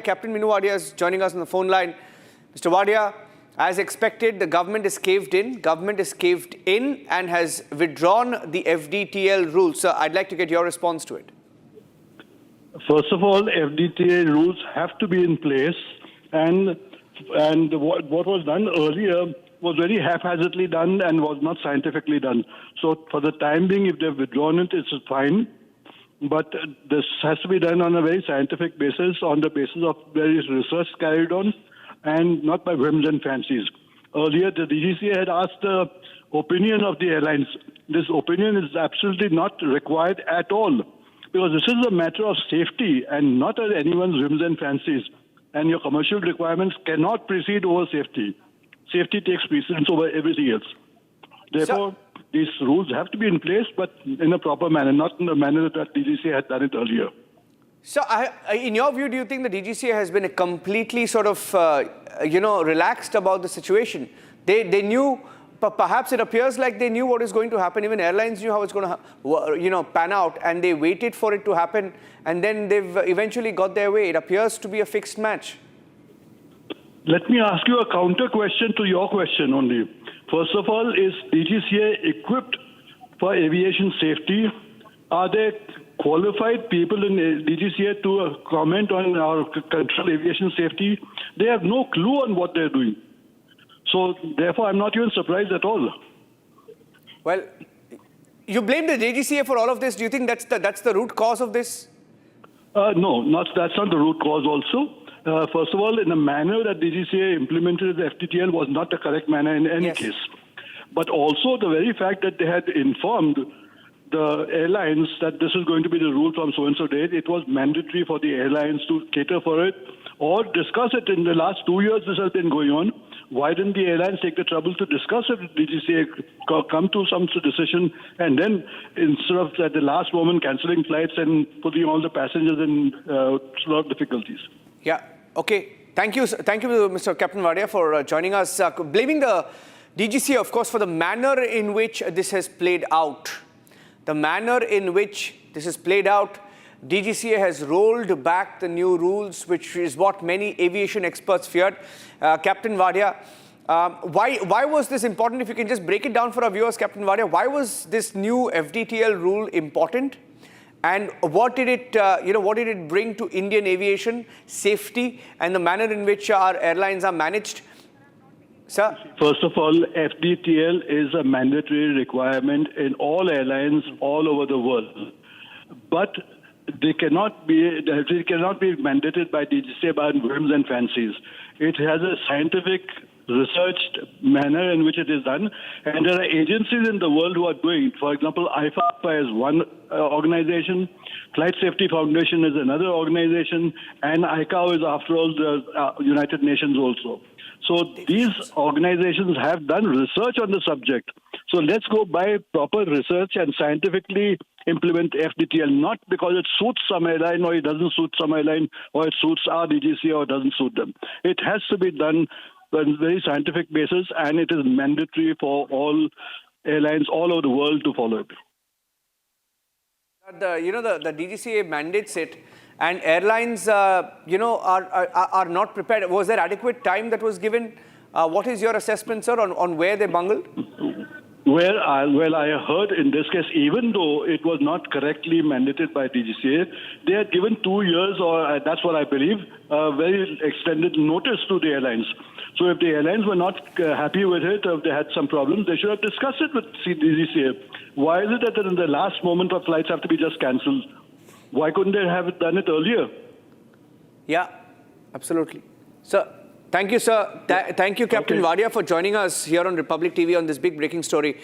Captain Minoo Wadia is joining us on the phone line. Mr. Wadia, as expected, the government is caved in. Government is caved in and has withdrawn the FDTL rules. Sir, I'd like to get your response to it. First of all, FDTL rules have to be in place, and what was done earlier was very haphazardly done and was not scientifically done. So for the time being, if they've withdrawn it, it's fine. But this has to be done on a very scientific basis, on the basis of various research carried on, and not by whims and fancies. Earlier, the DGCA had asked the opinion of the airlines. This opinion is absolutely not required at all, because this is a matter of safety and not at anyone's whims and fancies. And your commercial requirements cannot precede over safety. Safety takes precedence over everything else. Therefore, these rules have to be in place, but in a proper manner, not in the manner that DGCA had done it earlier. So, in your view, do you think the DGCA has been completely sort of, relaxed about the situation? They knew, perhaps it appears like they knew what is going to happen. Even airlines knew how it's going to, pan out, and they waited for it to happen, and then they've eventually got their way. It appears to be a fixed match. Let me ask you a counter question to your question only. First of all, is DGCA equipped for aviation safety? Are there qualified people in DGCA to comment on our control aviation safety? They have no clue on what they're doing. So, therefore, I'm not even surprised at all. Well, you blame the DGCA for all of this. Do you think that's the root cause of this? No, that's not the root cause also. First of all, in the manner that DGCA implemented the FDTL was not the correct manner in any case. But also the very fact that they had informed the airlines that this is going to be the rule from so-and-so date, it was mandatory for the airlines to cater for it or discuss it. In the last 2 years this has been going on. Why didn't the airlines take the trouble to discuss it with DGCA, come to some decision, and then instead of at the last moment cancelling flights and putting all the passengers in sort of difficulties? Yeah. Okay. Thank you, Mr. Captain Wadia, for joining us. Blaming the DGCA, of course, for the manner in which this has played out. The manner in which this is played out, DGCA has rolled back the new rules, which is what many aviation experts feared. Captain Wadia, why was this important? If you can just break it down for our viewers, Captain Wadia, why was this new FDTL rule important? And what did it bring to Indian aviation safety and the manner in which our airlines are managed? Sir? First of all, FDTL is a mandatory requirement in all airlines all over the world. But they cannot be mandated by DGCA by whims and fancies. It has a scientific, researched manner in which it is done, and there are agencies in the world who are doing it. For example, IFAPA is one organization, Flight Safety Foundation is another organization, and ICAO is, after all, the United Nations also. So these organizations have done research on the subject. So let's go by proper research and scientifically implement FDTL, not because it suits some airline or it doesn't suit some airline, or it suits our DGCA or doesn't suit them. It has to be done on a very scientific basis, and it is mandatory for all airlines all over the world to follow it. The DGCA mandates it, and airlines, are not prepared. Was there adequate time that was given? What is your assessment, sir, on where they bungled? Well, I heard in this case, even though it was not correctly mandated by DGCA, they had given 2 years, or that's what I believe, very extended notice to the airlines. So if the airlines were not happy with it, or if they had some problems, they should have discussed it with DGCA. Why is it that in the last moment of flights have to be just cancelled? Why couldn't they have done it earlier? Yeah, absolutely. Sir, thank you, sir. Thank you, Captain Wadia, for joining us here on Republic TV on this big breaking story.